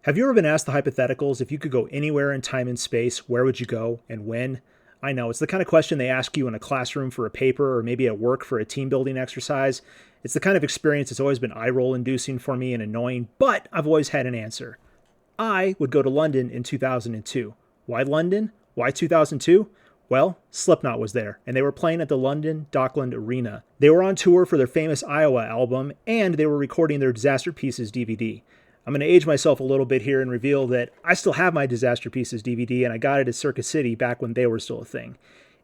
Have you ever been asked the hypotheticals, if you could go anywhere in time and space, where would you go and when? I know, it's the kind of question they ask you in a classroom for a paper or maybe at work for a team building exercise. It's the kind of experience that's always been eye-roll inducing for me and annoying, but I've always had an answer. I would go to London in 2002. Why London? Why 2002? Well, Slipknot was there, and they were playing at the London Dockland Arena. They were on tour for their famous Iowa album, and they were recording their Disaster Pieces DVD. I'm going to age myself a little bit here and reveal that I still have my Disaster Pieces DVD, and I got it at Circuit City back when they were still a thing.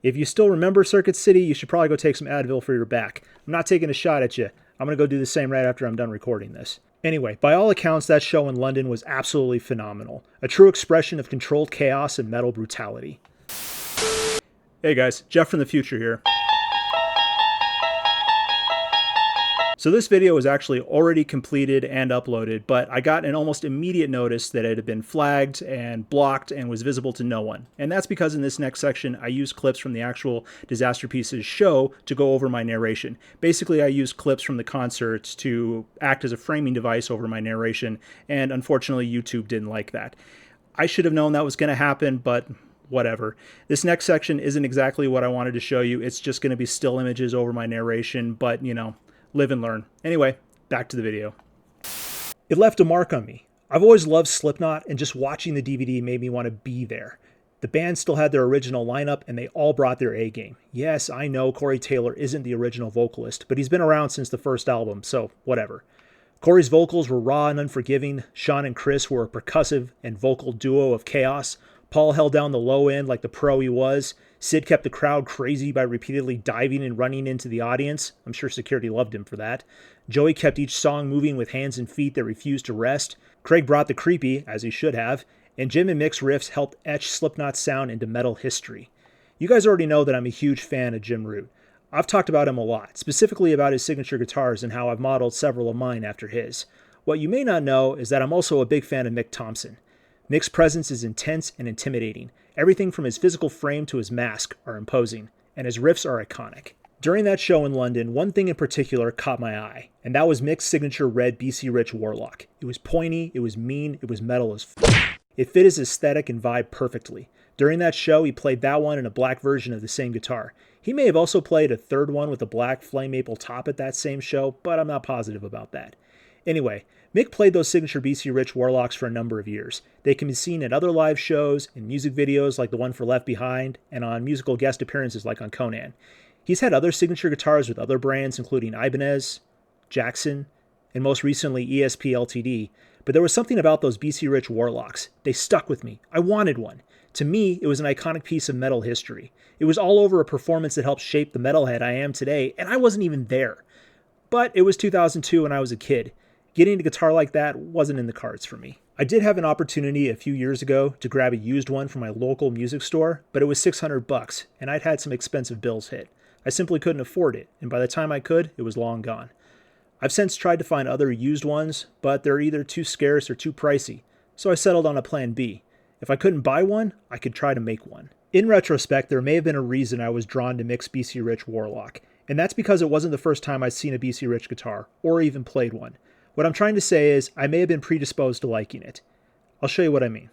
If you still remember Circuit City, you should probably go take some Advil for your back. I'm not taking a shot at you. I'm going to go do the same right after I'm done recording this. Anyway, by all accounts, that show in London was absolutely phenomenal. A true expression of controlled chaos and metal brutality. Hey guys, Jeff from the future here. So this video was actually already completed and uploaded, but I got an almost immediate notice that it had been flagged and blocked and was visible to no one. And that's because in this next section, I use clips from the actual Disaster Pieces show to go over my narration. Basically, I use clips from the concerts to act as a framing device over my narration, and unfortunately, YouTube didn't like that. I should have known that was going to happen, but whatever. This next section isn't exactly what I wanted to show you. It's just going to be still images over my narration, but you know, live and learn. Anyway, back to the video. It left a mark on me. I've always loved Slipknot, and just watching the DVD made me want to be there. The band still had their original lineup, and they all brought their A game. Yes, I know Corey Taylor isn't the original vocalist, but he's been around since the first album, so whatever. Corey's vocals were raw and unforgiving. Sean and Chris were a percussive and vocal duo of chaos. Paul held down the low end like the pro he was. Sid kept the crowd crazy by repeatedly diving and running into the audience. I'm sure security loved him for that. Joey kept each song moving with hands and feet that refused to rest. Craig brought the creepy, as he should have. And Jim and Mick's riffs helped etch Slipknot's sound into metal history. You guys already know that I'm a huge fan of Jim Root. I've talked about him a lot, specifically about his signature guitars and how I've modeled several of mine after his. What you may not know is that I'm also a big fan of Mick Thomson. Mick's presence is intense and intimidating. Everything from his physical frame to his mask are imposing, and his riffs are iconic. During that show in London, one thing in particular caught my eye, and that was Mick's signature red BC Rich Warlock. It was pointy, it was mean, it was metal as f***. It fit his aesthetic and vibe perfectly. During that show, he played that one in a black version of the same guitar. He may have also played a third one with a black flame maple top at that same show, but I'm not positive about that. Anyway, Mick played those signature BC Rich Warlocks for a number of years. They can be seen at other live shows, in music videos like the one for Left Behind, and on musical guest appearances like on Conan. He's had other signature guitars with other brands including Ibanez, Jackson, and most recently ESP Ltd, but there was something about those BC Rich Warlocks. They stuck with me. I wanted one. To me, it was an iconic piece of metal history. It was all over a performance that helped shape the metalhead I am today, and I wasn't even there. But it was 2002 and I was a kid. Getting a guitar like that wasn't in the cards for me. I did have an opportunity a few years ago to grab a used one from my local music store, but it was $600 and I'd had some expensive bills hit. I simply couldn't afford it, and by the time I could, it was long gone. I've since tried to find other used ones, but they're either too scarce or too pricey, so I settled on a plan B. If I couldn't buy one, I could try to make one. In retrospect, there may have been a reason I was drawn to Mick's BC Rich Warlock, and that's because it wasn't the first time I'd seen a BC Rich guitar, or even played one. What I'm trying to say is, I may have been predisposed to liking it. I'll show you what I mean.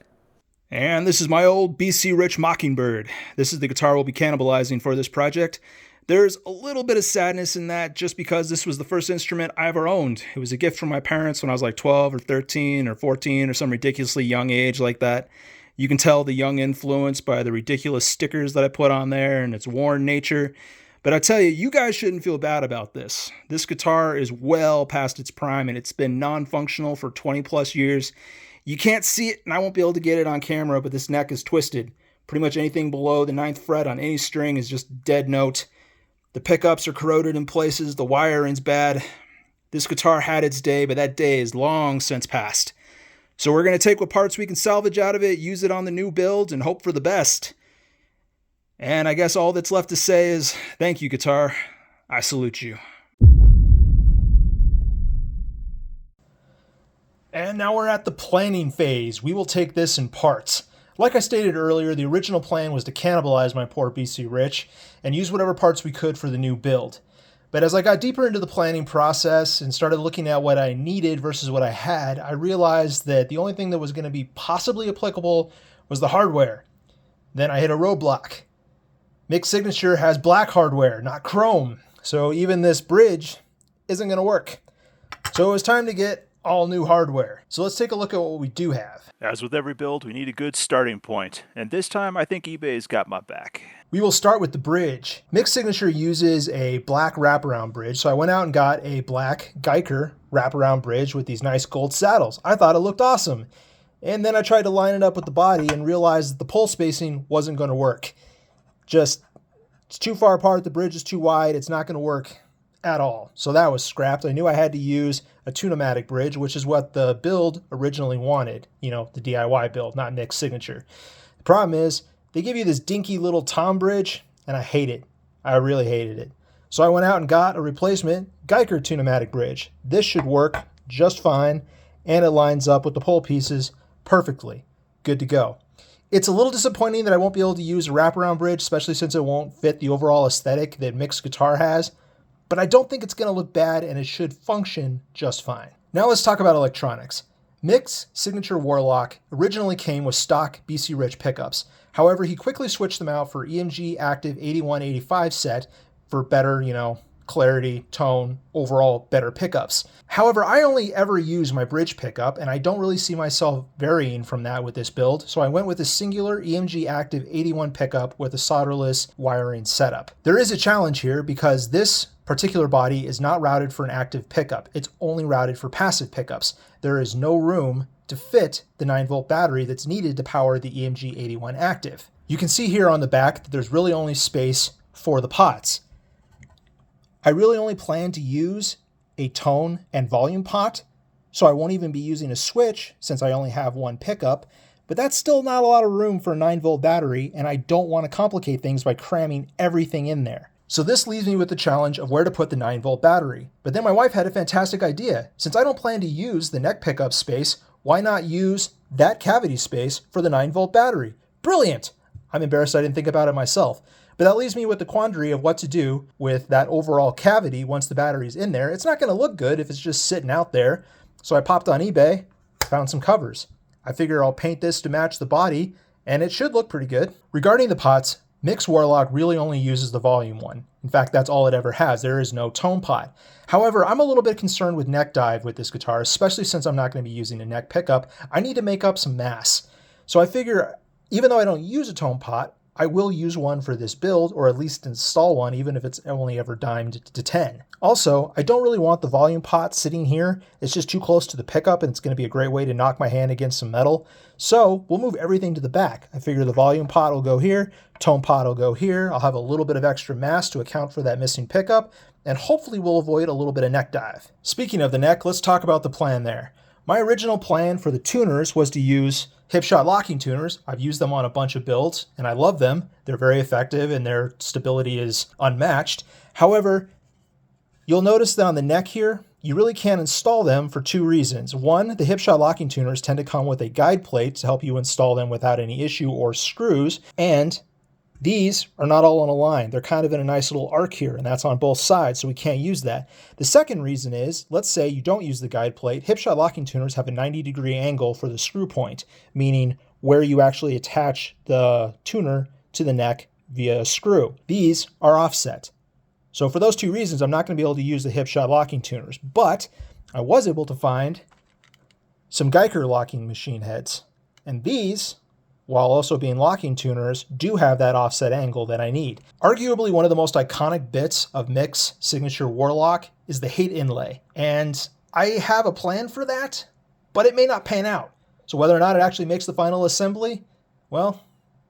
And this is my old BC Rich Mockingbird. This is the guitar we'll be cannibalizing for this project. There's a little bit of sadness in that just because this was the first instrument I ever owned. It was a gift from my parents when I was like 12 or 13 or 14 or some ridiculously young age like that. You can tell the young influence by the ridiculous stickers that I put on there and its worn nature. But I tell you, you guys shouldn't feel bad about this. This guitar is well past its prime and it's been non-functional for 20 plus years. You can't see it and I won't be able to get it on camera, but this neck is twisted. Pretty much anything below the 9th fret on any string is just dead note. The pickups are corroded in places, the wiring's bad. This guitar had its day, but that day is long since past. So we're going to take what parts we can salvage out of it, use it on the new build, and hope for the best. And I guess all that's left to say is, thank you, guitar. I salute you. And now we're at the planning phase. We will take this in parts. Like I stated earlier, the original plan was to cannibalize my poor BC Rich and use whatever parts we could for the new build. But as I got deeper into the planning process and started looking at what I needed versus what I had, I realized that the only thing that was going to be possibly applicable was the hardware. Then I hit a roadblock. Mick's Signature has black hardware, not chrome. So even this bridge isn't going to work. So it was time to get all new hardware. So let's take a look at what we do have. As with every build, we need a good starting point, and this time I think eBay's got my back. We will start with the bridge. Mick's Signature uses a black wraparound bridge, so I went out and got a black Geiger wraparound bridge with these nice gold saddles. I thought it looked awesome. And then I tried to line it up with the body and realized that the pole spacing wasn't going to work. It's too far apart, the bridge is too wide, it's not going to work at all. So that was scrapped. I knew I had to use a Tune-O-Matic bridge, which is what the build originally wanted. You know, the DIY build, not Mick's Signature. The problem is, they give you this dinky little tom bridge, and I hate it. I really hated it. So I went out and got a replacement Geiger Tune-O-Matic bridge. This should work just fine, and it lines up with the pole pieces perfectly. Good to go. It's a little disappointing that I won't be able to use a wraparound bridge, especially since it won't fit the overall aesthetic that Mick's guitar has. But I don't think it's going to look bad, and it should function just fine. Now let's talk about electronics. Mick's Signature Warlock originally came with stock BC Rich pickups. However, he quickly switched them out for EMG Active 8185 set for better, clarity, tone, overall better pickups. However, I only ever use my bridge pickup, and I don't really see myself varying from that with this build, so I went with a singular EMG Active 81 pickup with a solderless wiring setup. There is a challenge here because this particular body is not routed for an active pickup. It's only routed for passive pickups. There is no room to fit the 9-volt battery that's needed to power the EMG 81 Active. You can see here on the back that there's really only space for the pots. I really only plan to use a tone and volume pot, so I won't even be using a switch since I only have one pickup, but that's still not a lot of room for a 9-volt battery, and I don't want to complicate things by cramming everything in there. So this leaves me with the challenge of where to put the 9-volt battery. But then my wife had a fantastic idea. Since I don't plan to use the neck pickup space, why not use that cavity space for the 9-volt battery? Brilliant! I'm embarrassed I didn't think about it myself. But that leaves me with the quandary of what to do with that overall cavity once the battery's in there. It's not going to look good if it's just sitting out there. So I popped on eBay, found some covers. I figure I'll paint this to match the body, and it should look pretty good. Regarding the pots, Mick's Warlock really only uses the volume one. In fact, that's all it ever has. There is no tone pot. However, I'm a little bit concerned with neck dive with this guitar, especially since I'm not going to be using a neck pickup. I need to make up some mass. So I figure, even though I don't use a tone pot, I will use one for this build, or at least install one, even if it's only ever dimed to 10. Also, I don't really want the volume pot sitting here. It's just too close to the pickup, and it's going to be a great way to knock my hand against some metal. So we'll move everything to the back. I figure the volume pot will go here, tone pot will go here. I'll have a little bit of extra mass to account for that missing pickup, and hopefully we'll avoid a little bit of neck dive. Speaking of the neck, let's talk about the plan there. My original plan for the tuners was to use hipshot locking tuners. I've used them on a bunch of builds, and I love them. They're very effective, and their stability is unmatched. However, you'll notice that on the neck here, you really can't install them for two reasons. One, the hipshot locking tuners tend to come with a guide plate to help you install them without any issue or screws, and these are not all on a line. They're kind of in a nice little arc here, and that's on both sides, so we can't use that. The second reason is, let's say you don't use the guide plate. Hipshot locking tuners have a 90-degree angle for the screw point, meaning where you actually attach the tuner to the neck via a screw. These are offset. So for those two reasons, I'm not going to be able to use the hipshot locking tuners, but I was able to find some Geiger locking machine heads, and these, while also being locking tuners, do have that offset angle that I need. Arguably one of the most iconic bits of Mick's Signature Warlock is the Hate inlay, and I have a plan for that, but it may not pan out. So whether or not it actually makes the final assembly, well,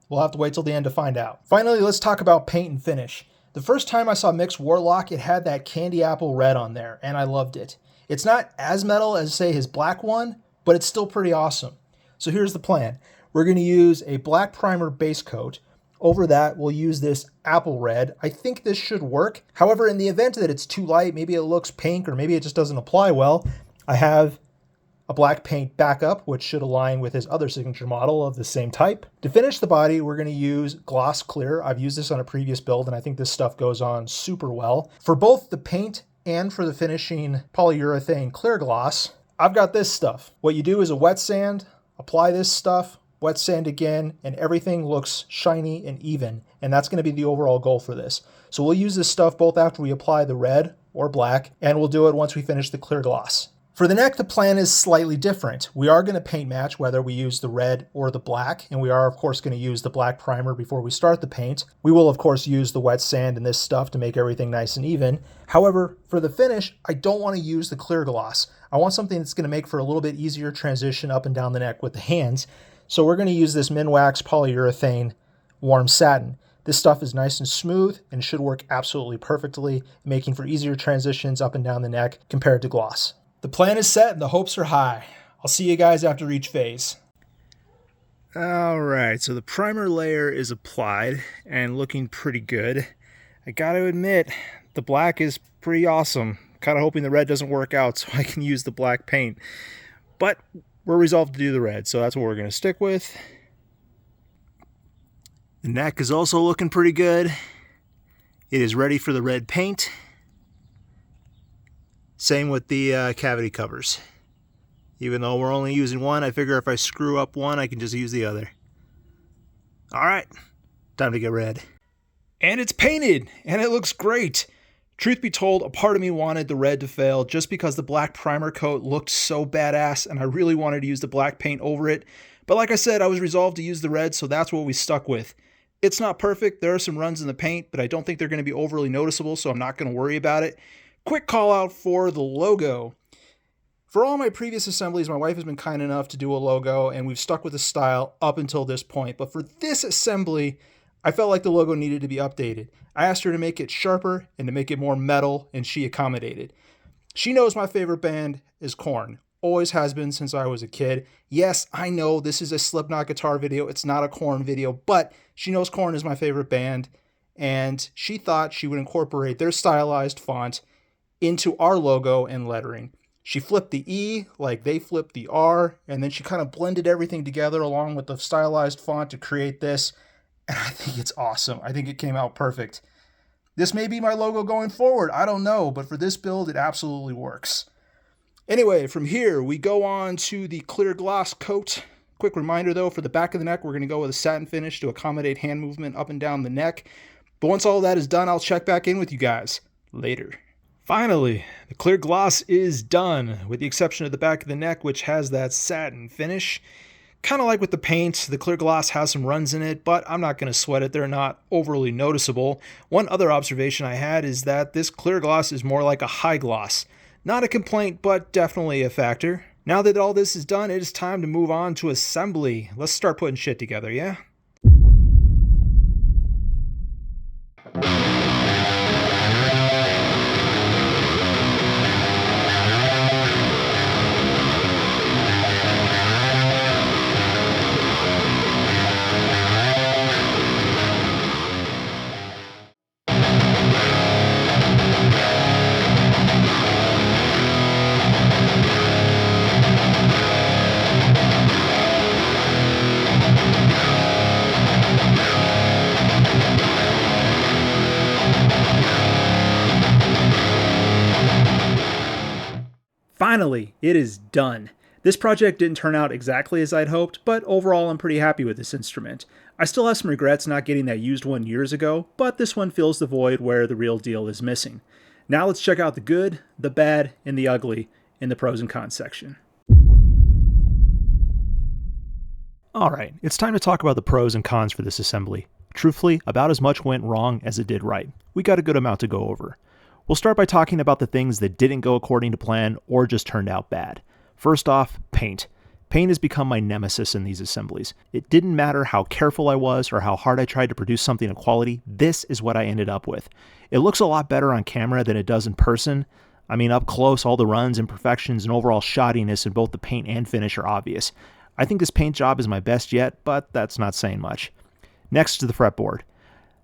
we'll have to wait till the end to find out. Finally, let's talk about paint and finish. The first time I saw Mick's Warlock, it had that candy apple red on there, and I loved it. It's not as metal as, say, his black one, but it's still pretty awesome. So here's the plan. We're going to use a black primer base coat. Over that, we'll use this apple red. I think this should work. However, in the event that it's too light, maybe it looks pink or maybe it just doesn't apply well, I have a black paint backup, which should align with his other signature model of the same type. To finish the body, we're going to use gloss clear. I've used this on a previous build, and I think this stuff goes on super well. For both the paint and for the finishing polyurethane clear gloss, I've got this stuff. What you do is a wet sand, apply this stuff, wet sand again, and everything looks shiny and even. And that's going to be the overall goal for this. So we'll use this stuff both after we apply the red or black, and we'll do it once we finish the clear gloss. For the neck, the plan is slightly different. We are going to paint match whether we use the red or the black, and we are of course going to use the black primer before we start the paint. We will of course use the wet sand and this stuff to make everything nice and even. However, for the finish, I don't want to use the clear gloss. I want something that's going to make for a little bit easier transition up and down the neck with the hands. So we're going to use this Minwax polyurethane warm satin. This stuff is nice and smooth and should work absolutely perfectly, making for easier transitions up and down the neck compared to gloss. The plan is set and the hopes are high. I'll see you guys after each phase. Alright, so the primer layer is applied and looking pretty good. I gotta admit, the black is pretty awesome. Kinda hoping the red doesn't work out so I can use the black paint. But we're resolved to do the red, so that's what we're gonna stick with. The neck is also looking pretty good. It is ready for the red paint. Same with the cavity covers. Even though we're only using one, I figure if I screw up one, I can just use the other. Alright, time to get red. And it's painted, and it looks great. Truth be told, a part of me wanted the red to fail just because the black primer coat looked so badass, and I really wanted to use the black paint over it. But like I said, I was resolved to use the red, so that's what we stuck with. It's not perfect, there are some runs in the paint, but I don't think they're going to be overly noticeable, so I'm not going to worry about it. Quick call out for the logo. For all my previous assemblies, my wife has been kind enough to do a logo, and we've stuck with the style up until this point. But for this assembly, I felt like the logo needed to be updated. I asked her to make it sharper and to make it more metal, and she accommodated. She knows my favorite band is Korn. Always has been since I was a kid. Yes, I know this is a Slipknot guitar video. It's not a Korn video, but she knows Korn is my favorite band, and she thought she would incorporate their stylized font into our logo and lettering. She flipped the E like they flipped the R, and then she kind of blended everything together along with the stylized font to create this, and I think it's awesome. I think it came out perfect. This may be my logo going forward, I don't know, but for this build, it absolutely works. Anyway, from here, we go on to the clear gloss coat. Quick reminder though, for the back of the neck, we're going to go with a satin finish to accommodate hand movement up and down the neck. But once all that is done, I'll check back in with you guys later. Finally, the clear gloss is done, with the exception of the back of the neck, which has that satin finish. Kind of like with the paint, the clear gloss has some runs in it, but I'm not going to sweat it. They're not overly noticeable. One other observation I had is that this clear gloss is more like a high gloss. Not a complaint, but definitely a factor. Now that all this is done, it is time to move on to assembly. Let's start putting shit together, yeah? Finally, it is done. This project didn't turn out exactly as I'd hoped, but overall I'm pretty happy with this instrument. I still have some regrets not getting that used one years ago, but this one fills the void where the real deal is missing. Now let's check out the good, the bad, and the ugly in the pros and cons section. Alright, it's time to talk about the pros and cons for this assembly. Truthfully, about as much went wrong as it did right. We got a good amount to go over. We'll start by talking about the things that didn't go according to plan or just turned out bad. First off, paint. Paint has become my nemesis in these assemblies. It didn't matter how careful I was or how hard I tried to produce something of quality, this is what I ended up with. It looks a lot better on camera than it does in person. I mean, up close, all the runs, imperfections, and overall shoddiness in both the paint and finish are obvious. I think this paint job is my best yet, but that's not saying much. Next to the fretboard.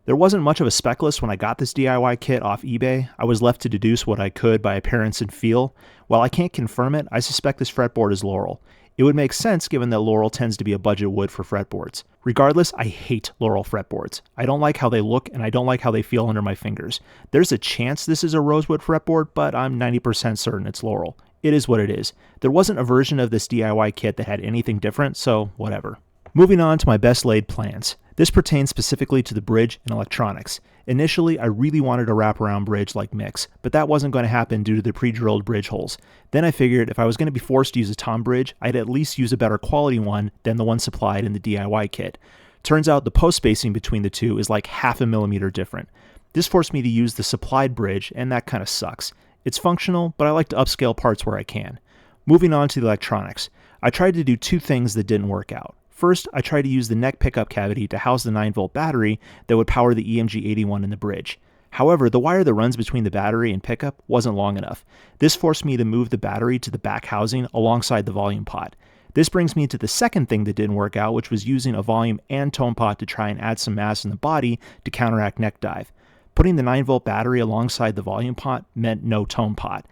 There wasn't much of a spec list when I got this DIY kit off eBay. I was left to deduce what I could by appearance and feel. While I can't confirm it, I suspect this fretboard is Laurel. It would make sense given that Laurel tends to be a budget wood for fretboards. Regardless, I hate Laurel fretboards. I don't like how they look and I don't like how they feel under my fingers. There's a chance this is a rosewood fretboard, but I'm 90% certain it's Laurel. It is what it is. There wasn't a version of this DIY kit that had anything different, so whatever. Moving on to my best laid plans. This pertains specifically to the bridge and electronics. Initially, I really wanted a wraparound bridge like Mick's, but that wasn't going to happen due to the pre-drilled bridge holes. Then I figured if I was going to be forced to use a tom bridge, I'd at least use a better quality one than the one supplied in the DIY kit. Turns out the post spacing between the two is like 0.5 millimeter different. This forced me to use the supplied bridge, and that kind of sucks. It's functional, but I like to upscale parts where I can. Moving on to the electronics. I tried to do two things that didn't work out. First, I tried to use the neck pickup cavity to house the 9-volt battery that would power the EMG81 in the bridge. However, the wire that runs between the battery and pickup wasn't long enough. This forced me to move the battery to the back housing alongside the volume pot. This brings me to the second thing that didn't work out, which was using a volume and tone pot to try and add some mass in the body to counteract neck dive. Putting the 9-volt battery alongside the volume pot meant no tone pot.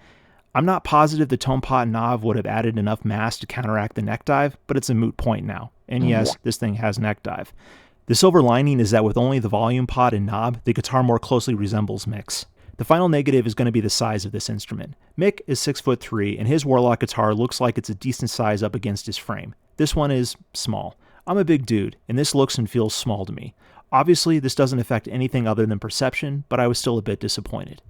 I'm not positive the tone pot knob would have added enough mass to counteract the neck dive, but it's a moot point now. And yes, this thing has neck dive. The silver lining is that with only the volume pot and knob, the guitar more closely resembles Mick's. The final negative is going to be the size of this instrument. Mick is 6'3", and his Warlock guitar looks like it's a decent size up against his frame. This one is small. I'm a big dude, and this looks and feels small to me. Obviously, this doesn't affect anything other than perception, but I was still a bit disappointed.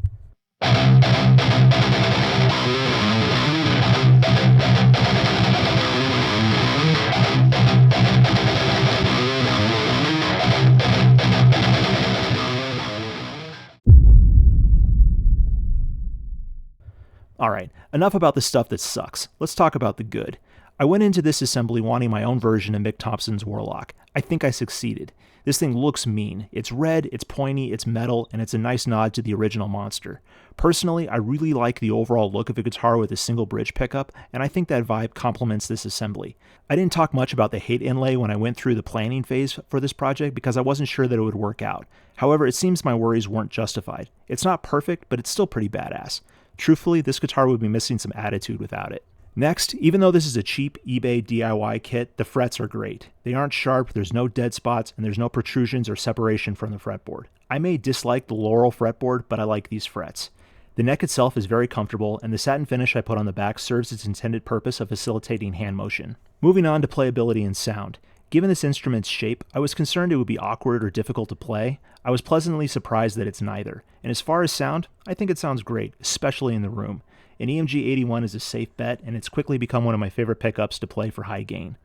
Alright, enough about the stuff that sucks. Let's talk about the good. I went into this assembly wanting my own version of Mick Thomson's Warlock. I think I succeeded. This thing looks mean. It's red, it's pointy, it's metal, and it's a nice nod to the original monster. Personally, I really like the overall look of a guitar with a single bridge pickup, and I think that vibe complements this assembly. I didn't talk much about the hate inlay when I went through the planning phase for this project because I wasn't sure that it would work out. However, it seems my worries weren't justified. It's not perfect, but it's still pretty badass. Truthfully, this guitar would be missing some attitude without it. Next, even though this is a cheap eBay DIY kit, the frets are great. They aren't sharp, there's no dead spots, and there's no protrusions or separation from the fretboard. I may dislike the Laurel fretboard, but I like these frets. The neck itself is very comfortable, and the satin finish I put on the back serves its intended purpose of facilitating hand motion. Moving on to playability and sound. Given this instrument's shape, I was concerned it would be awkward or difficult to play. I was pleasantly surprised that it's neither. And as far as sound, I think it sounds great, especially in the room. An EMG81 is a safe bet, and it's quickly become one of my favorite pickups to play for high gain.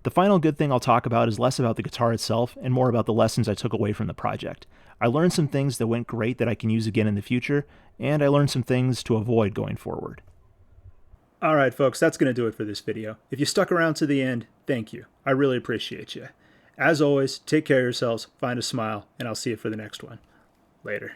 The final good thing I'll talk about is less about the guitar itself and more about the lessons I took away from the project. I learned some things that went great that I can use again in the future, and I learned some things to avoid going forward. Alright folks, that's going to do it for this video. If you stuck around to the end, thank you. I really appreciate you. As always, take care of yourselves, find a smile, and I'll see you for the next one. Later.